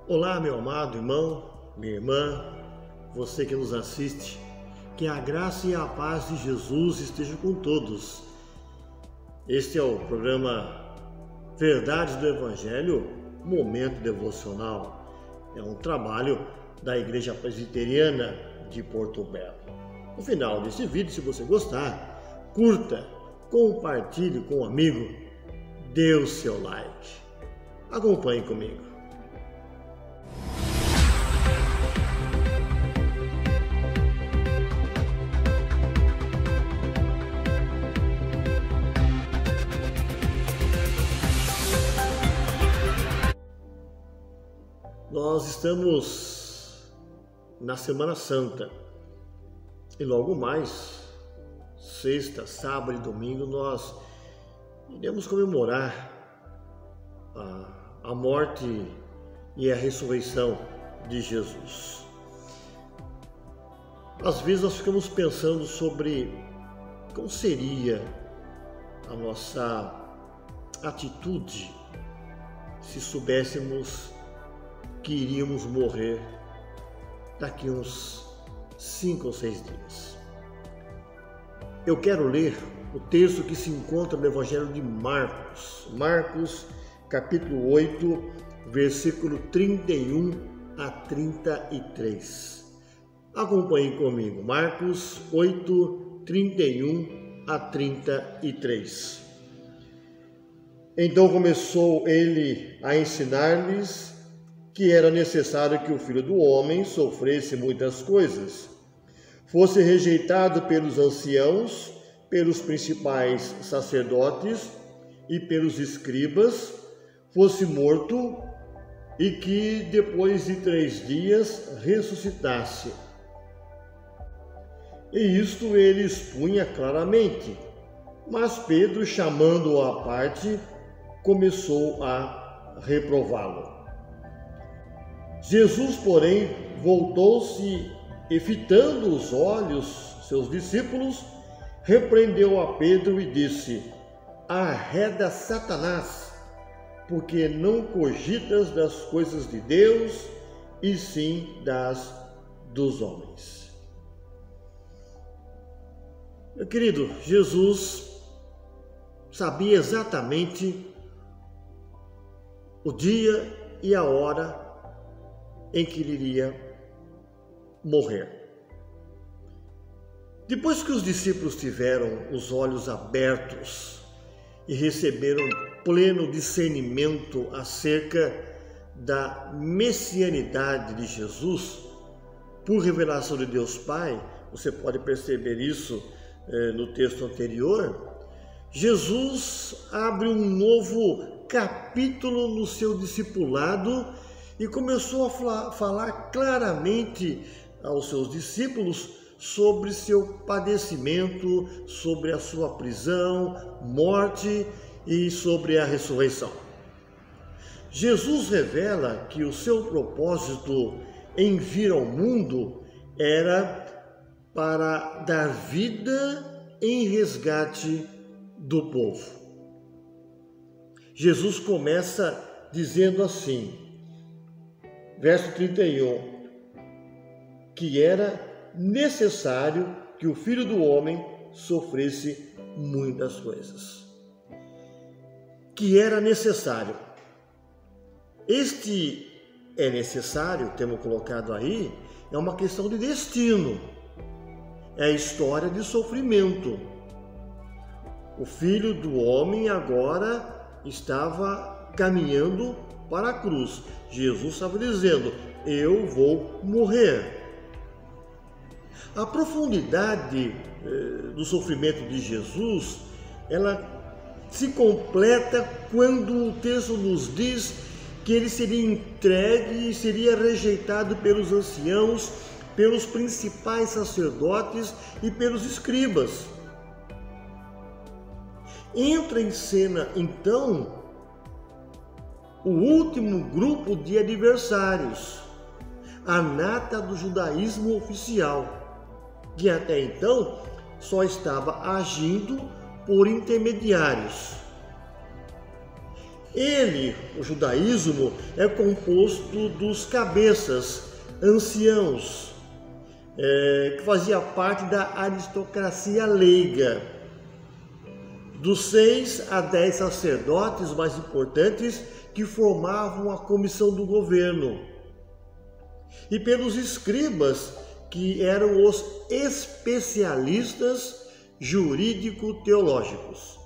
Olá, meu amado irmão, minha irmã, você que nos assiste, que a graça e a paz de Jesus estejam com todos. Este é o programa Verdades do Evangelho, Momento Devocional. É um trabalho da Igreja Presbiteriana de Porto Belo. No final desse vídeo, se você gostar, curta, compartilhe com um amigo, dê o seu like. Acompanhe comigo. Nós estamos na Semana Santa e logo mais, sexta, sábado e domingo, nós iremos comemorar a morte e a ressurreição de Jesus. Às vezes nós ficamos pensando sobre como seria a nossa atitude se soubéssemos que iríamos morrer daqui uns 5 ou 6 dias. Eu quero ler o texto que se encontra no Evangelho de Marcos. Marcos, capítulo 8, versículo 31 a 33. Acompanhe comigo. Marcos 8, 31 a 33. Então começou ele a ensinar-lhes que era necessário que o Filho do Homem sofresse muitas coisas, fosse rejeitado pelos anciãos, pelos principais sacerdotes e pelos escribas, fosse morto e que depois de 3 dias ressuscitasse. E isto ele expunha claramente, mas Pedro, chamando-o à parte, começou a reprová-lo. Jesus, porém, voltou-se e, fitando os olhos seus discípulos, repreendeu a Pedro e disse: Arreda, Satanás, porque não cogitas das coisas de Deus, e sim das dos homens. Meu querido, Jesus sabia exatamente o dia e a hora em que ele iria morrer. Depois que os discípulos tiveram os olhos abertos e receberam pleno discernimento acerca da messianidade de Jesus, por revelação de Deus Pai, você pode perceber isso no texto anterior, Jesus abre um novo capítulo no seu discipulado e começou a falar claramente aos seus discípulos sobre seu padecimento, sobre a sua prisão, morte e sobre a ressurreição. Jesus revela que o seu propósito em vir ao mundo era para dar vida em resgate do povo. Jesus começa dizendo assim, verso 31, que era necessário que o Filho do Homem sofresse muitas coisas. Que era necessário. Este é necessário, temos colocado aí, é uma questão de destino. É a história de sofrimento. O Filho do Homem agora estava caminhando para a cruz. Jesus estava dizendo, eu vou morrer. A profundidade do sofrimento de Jesus, ela se completa quando o texto nos diz que ele seria entregue e seria rejeitado pelos anciãos, pelos principais sacerdotes e pelos escribas. Entra em cena, então, o último grupo de adversários, a nata do judaísmo oficial, que até então só estava agindo por intermediários. O judaísmo, é composto dos cabeças, anciãos, que fazia parte da aristocracia leiga, dos 6 a 10 sacerdotes mais importantes que formavam a comissão do governo, e pelos escribas, que eram os especialistas jurídico-teológicos.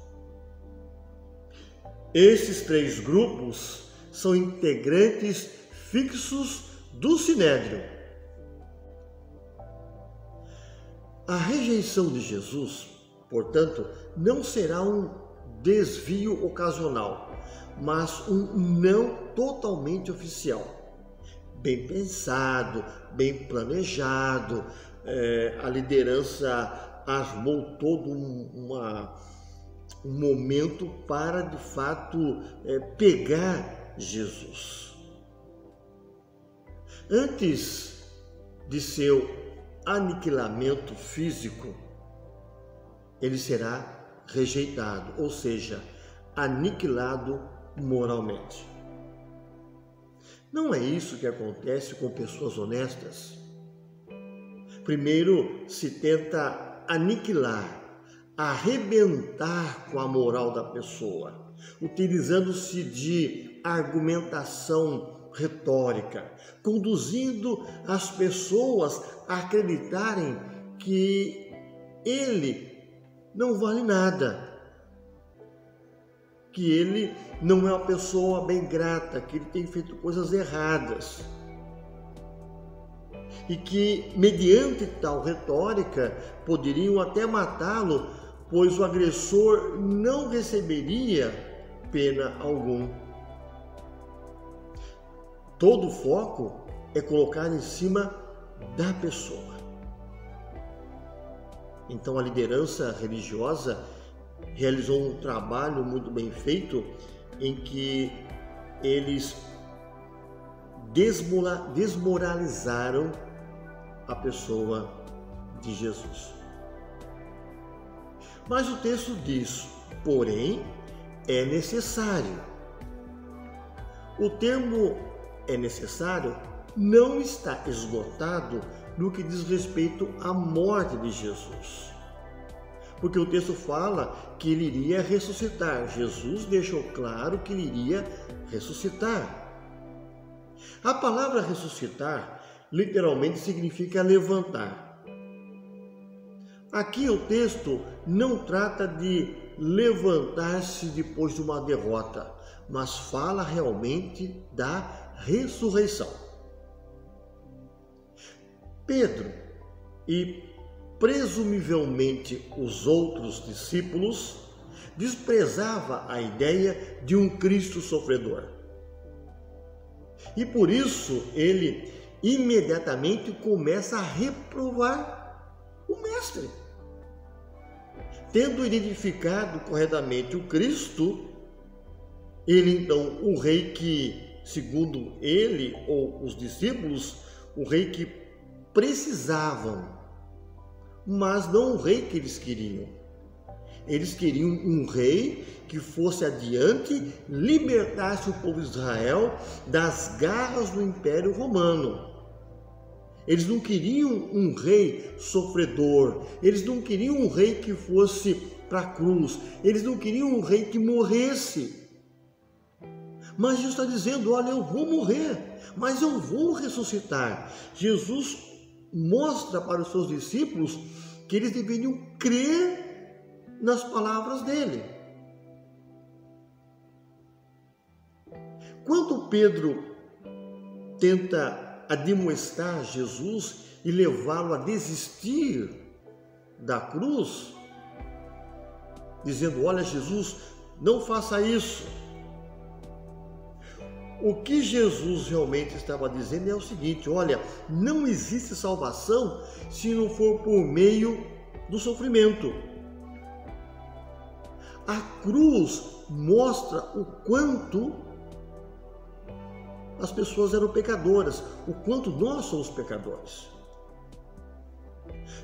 Esses 3 grupos são integrantes fixos do Sinédrio. A rejeição de Jesus, portanto, não será um desvio ocasional, mas um não totalmente oficial. Bem pensado, bem planejado, a liderança armou todo um momento para, de fato, pegar Jesus. Antes de seu aniquilamento físico, ele será rejeitado, ou seja, aniquilado moralmente. Não é isso que acontece com pessoas honestas. Primeiro se tenta aniquilar, arrebentar com a moral da pessoa, utilizando-se de argumentação retórica, conduzindo as pessoas a acreditarem que ele não vale nada, que ele não é uma pessoa bem grata, que ele tem feito coisas erradas. E que, mediante tal retórica, poderiam até matá-lo, pois o agressor não receberia pena alguma. Todo o foco é colocar em cima da pessoa. Então a liderança religiosa realizou um trabalho muito bem feito em que eles desmoralizaram a pessoa de Jesus. Mas o texto diz, porém, é necessário. O termo é necessário não está esgotado no que diz respeito à morte de Jesus. Porque o texto fala que ele iria ressuscitar. Jesus deixou claro que ele iria ressuscitar. A palavra ressuscitar literalmente significa levantar. Aqui o texto não trata de levantar-se depois de uma derrota, mas fala realmente da ressurreição. Pedro e presumivelmente os outros discípulos desprezava a ideia de um Cristo sofredor. E por isso ele imediatamente começa a reprovar o mestre. Tendo identificado corretamente o Cristo, ele então, o rei que, segundo ele ou os discípulos, o rei que precisavam, mas não o rei que eles queriam. Eles queriam um rei que fosse adiante, libertasse o povo de Israel das garras do Império Romano. Eles não queriam um rei sofredor, eles não queriam um rei que fosse para a cruz, eles não queriam um rei que morresse. Mas Jesus está dizendo, olha, eu vou morrer, mas eu vou ressuscitar. Jesus mostra para os seus discípulos que eles deveriam crer nas palavras dele. Quando Pedro tenta admoestar Jesus e levá-lo a desistir da cruz, dizendo, olha Jesus, não faça isso. O que Jesus realmente estava dizendo é o seguinte, olha, não existe salvação se não for por meio do sofrimento. A cruz mostra o quanto as pessoas eram pecadoras, o quanto nós somos pecadores.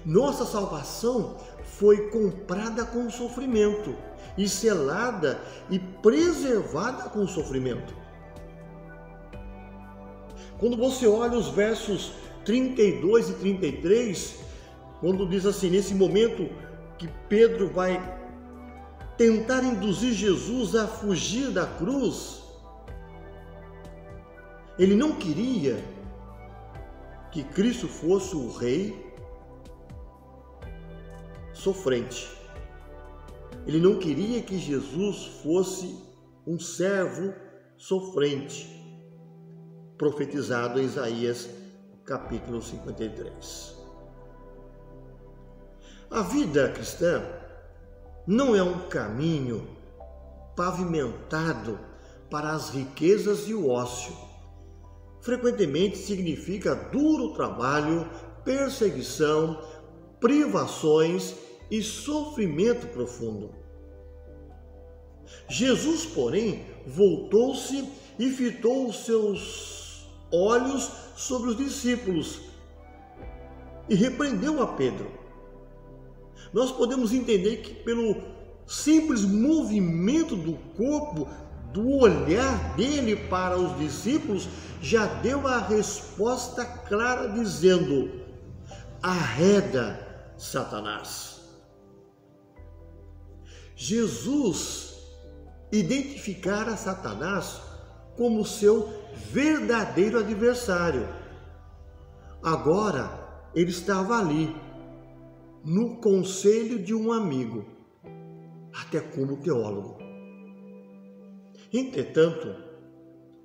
Nossa salvação foi comprada com sofrimento e selada e preservada com sofrimento. Quando você olha os versos 32 e 33, quando diz assim, nesse momento que Pedro vai tentar induzir Jesus a fugir da cruz, ele não queria que Cristo fosse o rei sofrente. Ele não queria que Jesus fosse um servo sofrente, profetizado em Isaías capítulo 53. A vida cristã não é um caminho pavimentado para as riquezas e o ócio. Frequentemente significa duro trabalho, perseguição, privações e sofrimento profundo. Jesus, porém, voltou-se e fitou os seus olhos sobre os discípulos e repreendeu a Pedro. Nós podemos entender que pelo simples movimento do corpo, do olhar dele para os discípulos, já deu a resposta clara dizendo: arreda, Satanás. Jesus identificara Satanás como seu verdadeiro adversário. Agora ele estava ali, no conselho de um amigo, até como teólogo. Entretanto,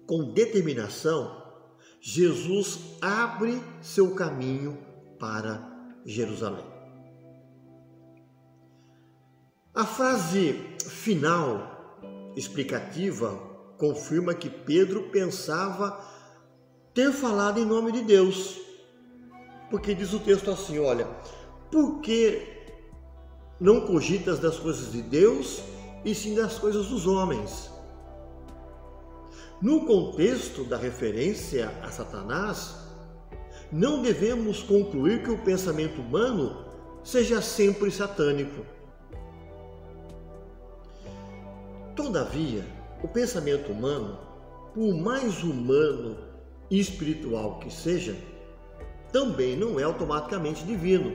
com determinação, Jesus abre seu caminho para Jerusalém. A frase final, explicativa, confirma que Pedro pensava ter falado em nome de Deus. Porque diz o texto assim, olha, por que não cogitas das coisas de Deus e sim das coisas dos homens? No contexto da referência a Satanás, não devemos concluir que o pensamento humano seja sempre satânico. Todavia, o pensamento humano, por mais humano e espiritual que seja, também não é automaticamente divino,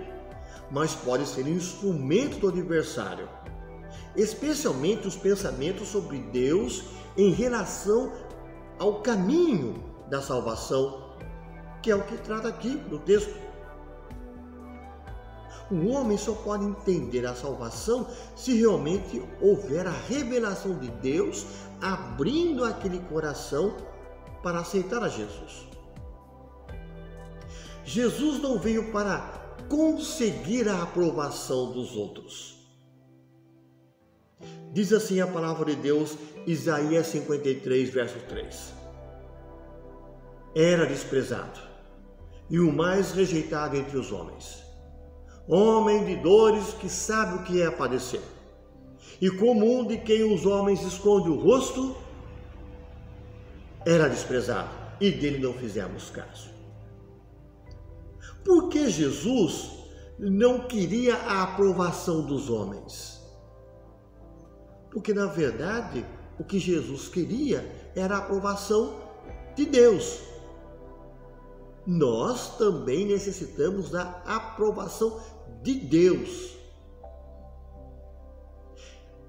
mas pode ser instrumento do adversário, especialmente os pensamentos sobre Deus em relação ao caminho da salvação, que é o que trata aqui no texto. O homem só pode entender a salvação se realmente houver a revelação de Deus abrindo aquele coração para aceitar a Jesus. Jesus não veio para conseguir a aprovação dos outros. Diz assim a palavra de Deus, Isaías 53, verso 3. Era desprezado e o mais rejeitado entre os homens, homem de dores que sabe o que é padecer, e como um de quem os homens escondem o rosto, era desprezado e dele não fizemos caso. Por que Jesus não queria a aprovação dos homens? Porque, na verdade, o que Jesus queria era a aprovação de Deus. Nós também necessitamos da aprovação de Deus.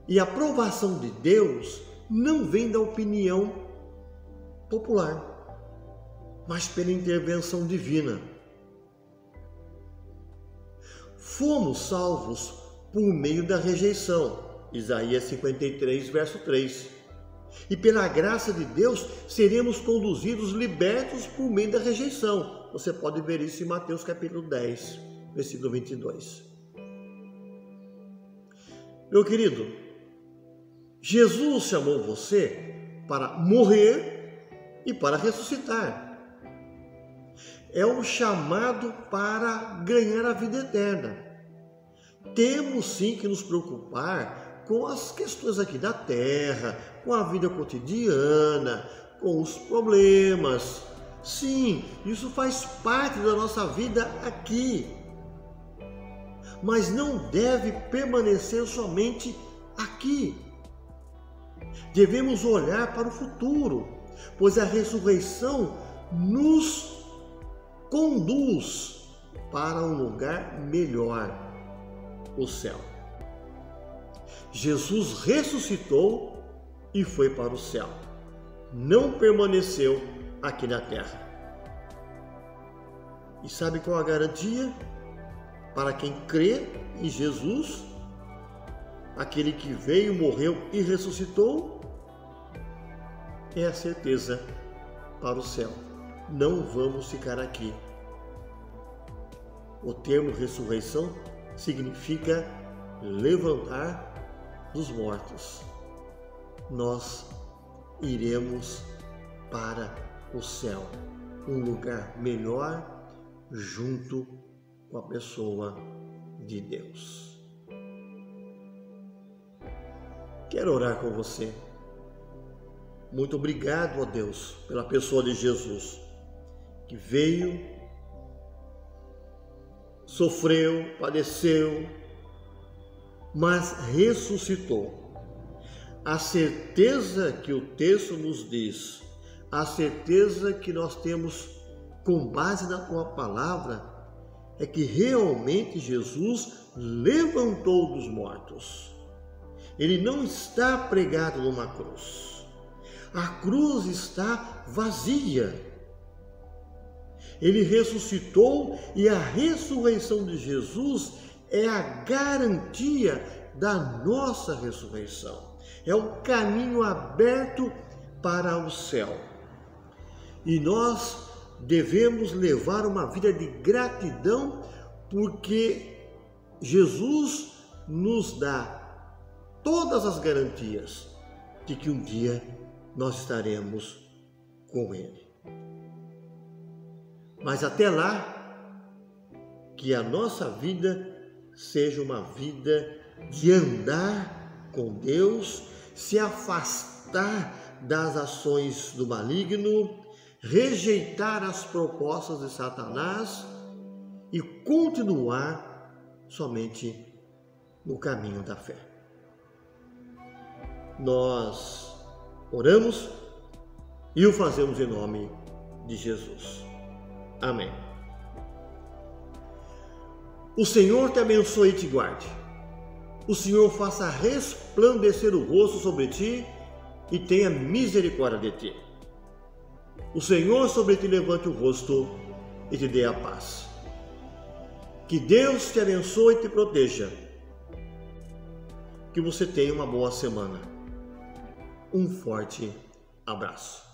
E a aprovação de Deus não vem da opinião popular, mas pela intervenção divina. Fomos salvos por meio da rejeição, Isaías 53, verso 3. E pela graça de Deus seremos conduzidos, libertos por meio da rejeição. Você pode ver isso em Mateus capítulo 10, versículo 22. Meu querido, Jesus chamou você para morrer e para ressuscitar. É um chamado para ganhar a vida eterna. Temos sim que nos preocupar com as questões aqui da terra, com a vida cotidiana, com os problemas. Sim, isso faz parte da nossa vida aqui. mas não deve permanecer somente aqui. Devemos olhar para o futuro, pois a ressurreição nos conduz para um lugar melhor, o céu. Jesus ressuscitou e foi para o céu. Não permaneceu aqui na terra. E sabe qual a garantia? Para quem crê em Jesus, aquele que veio, morreu e ressuscitou, é a certeza para o céu. Não vamos ficar aqui. O termo ressurreição significa levantar dos mortos. Nós iremos para o céu, um lugar melhor junto com a pessoa de Deus. Quero orar com você. Muito obrigado, ó Deus, pela pessoa de Jesus, que veio, sofreu, padeceu, mas ressuscitou. A certeza que o texto nos diz, a certeza que nós temos com base na tua palavra, é que realmente Jesus levantou dos mortos. Ele não está pregado numa cruz. A cruz está vazia. Ele ressuscitou e a ressurreição de Jesus é a garantia da nossa ressurreição. É um caminho aberto para o céu. E nós devemos levar uma vida de gratidão, porque Jesus nos dá todas as garantias de que um dia nós estaremos com Ele. Mas até lá, que a nossa vida seja uma vida de andar com Deus, se afastar das ações do maligno, rejeitar as propostas de Satanás e continuar somente no caminho da fé. Nós oramos e o fazemos em nome de Jesus. Amém. O Senhor te abençoe e te guarde. O Senhor faça resplandecer o rosto sobre ti e tenha misericórdia de ti. O Senhor sobre ti levante o rosto e te dê a paz. Que Deus te abençoe e te proteja. Que você tenha uma boa semana. Um forte abraço.